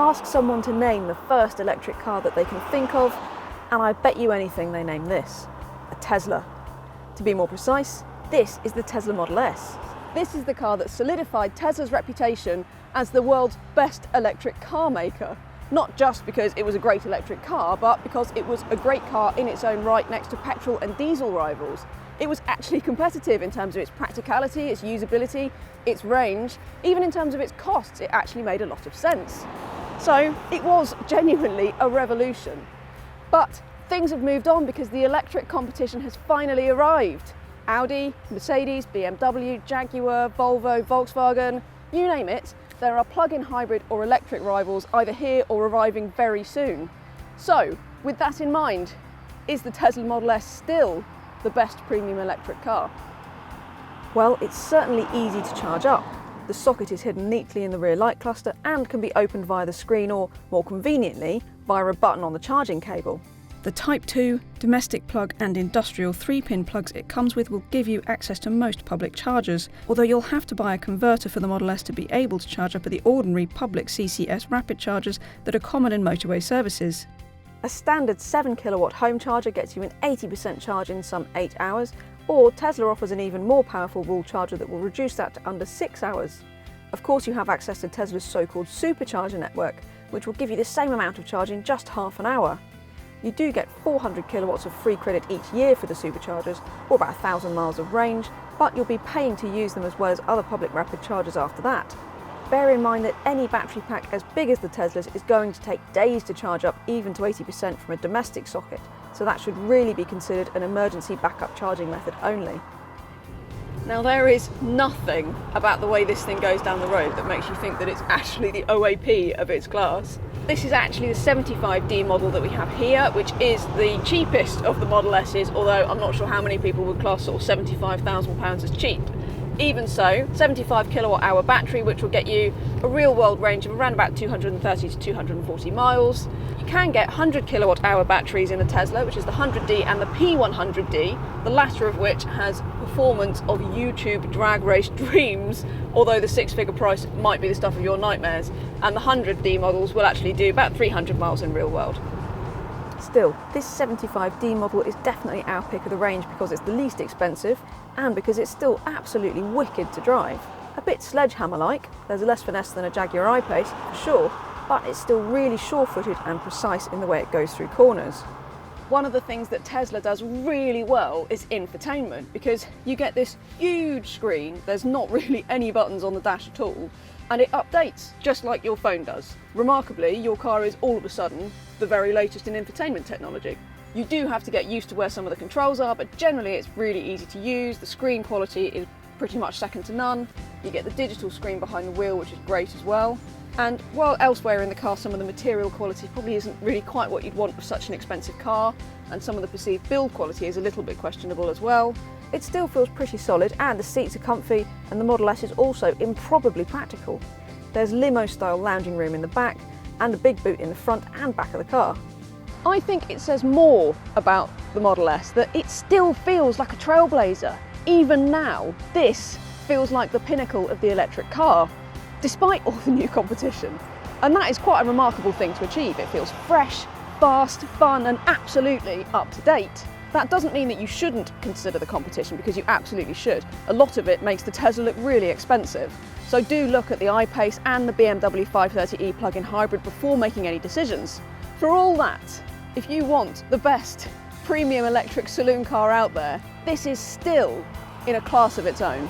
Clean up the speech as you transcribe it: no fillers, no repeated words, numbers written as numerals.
Ask someone to name the first electric car that they can think of, and I bet you anything they name this: a Tesla. To be more precise, this is the Tesla Model S. This is the car that solidified Tesla's reputation as the world's best electric car maker. Not just because it was a great electric car, but because it was a great car in its own right next to petrol and diesel rivals. It was actually competitive in terms of its practicality, its usability, its range, even in terms of its costs. It actually made a lot of sense. So it was genuinely a revolution. But things have moved on because the electric competition has finally arrived. Audi, Mercedes, BMW, Jaguar, Volvo, Volkswagen, you name it, there are plug-in hybrid or electric rivals either here or arriving very soon. So, with that in mind, is the Tesla Model S still the best premium electric car? Well, it's certainly easy to charge up. The socket is hidden neatly in the rear light cluster and can be opened via the screen or, more conveniently, via a button on the charging cable. The Type 2, domestic plug and industrial 3-pin plugs it comes with will give you access to most public chargers, although you'll have to buy a converter for the Model S to be able to charge up at the ordinary public CCS rapid chargers that are common in motorway services. A standard 7 kilowatt home charger gets you an 80% charge in some 8 hours, or Tesla offers an even more powerful wall charger that will reduce that to under 6 hours. Of course, you have access to Tesla's so-called supercharger network, which will give you the same amount of charge in just half an hour. You do get 400 kilowatts of free credit each year for the superchargers, or about 1,000 miles of range, but you'll be paying to use them as well as other public rapid chargers after that. Bear in mind that any battery pack as big as the Tesla's is going to take days to charge up, even to 80% from a domestic socket, so that should really be considered an emergency backup charging method only. Now, there is nothing about the way this thing goes down the road that makes you think that it's actually the OAP of its class. This is actually the 75D model that we have here, which is the cheapest of the Model S's, although I'm not sure how many people would class sort of £75,000 as cheap. Even so, 75 kilowatt hour battery, which will get you a real world range of around about 230 to 240 miles. You can get 100 kilowatt hour batteries in the Tesla, which is the 100D and the P100D, the latter of which has performance of YouTube drag race dreams, although the 6-figure price might be the stuff of your nightmares, and the 100D models will actually do about 300 miles in real world. Still, this 75D model is definitely our pick of the range because it's the least expensive and because it's still absolutely wicked to drive. A bit sledgehammer-like, there's less finesse than a Jaguar I-Pace for sure, but it's still really sure-footed and precise in the way it goes through corners. One of the things that Tesla does really well is infotainment, because you get this huge screen, there's not really any buttons on the dash at all, and it updates just like your phone does. Remarkably, your car is all of a sudden the very latest in infotainment technology. You do have to get used to where some of the controls are, but generally it's really easy to use. The screen quality is pretty much second to none. You get the digital screen behind the wheel, which is great as well. And while elsewhere in the car some of the material quality probably isn't really quite what you'd want for such an expensive car, and some of the perceived build quality is a little bit questionable as well, it still feels pretty solid, and the seats are comfy, and the Model S is also improbably practical. There's limo-style lounging room in the back, and a big boot in the front and back of the car. I think it says more about the Model S that it still feels like a trailblazer. Even now, this feels like the pinnacle of the electric car, despite all the new competition. And that is quite a remarkable thing to achieve. It feels fresh, fast, fun, and absolutely up to date. That doesn't mean that you shouldn't consider the competition, because you absolutely should. A lot of it makes the Tesla look really expensive. So do look at the I-Pace and the BMW 530e plug-in hybrid before making any decisions. For all that, if you want the best premium electric saloon car out there, this is still in a class of its own.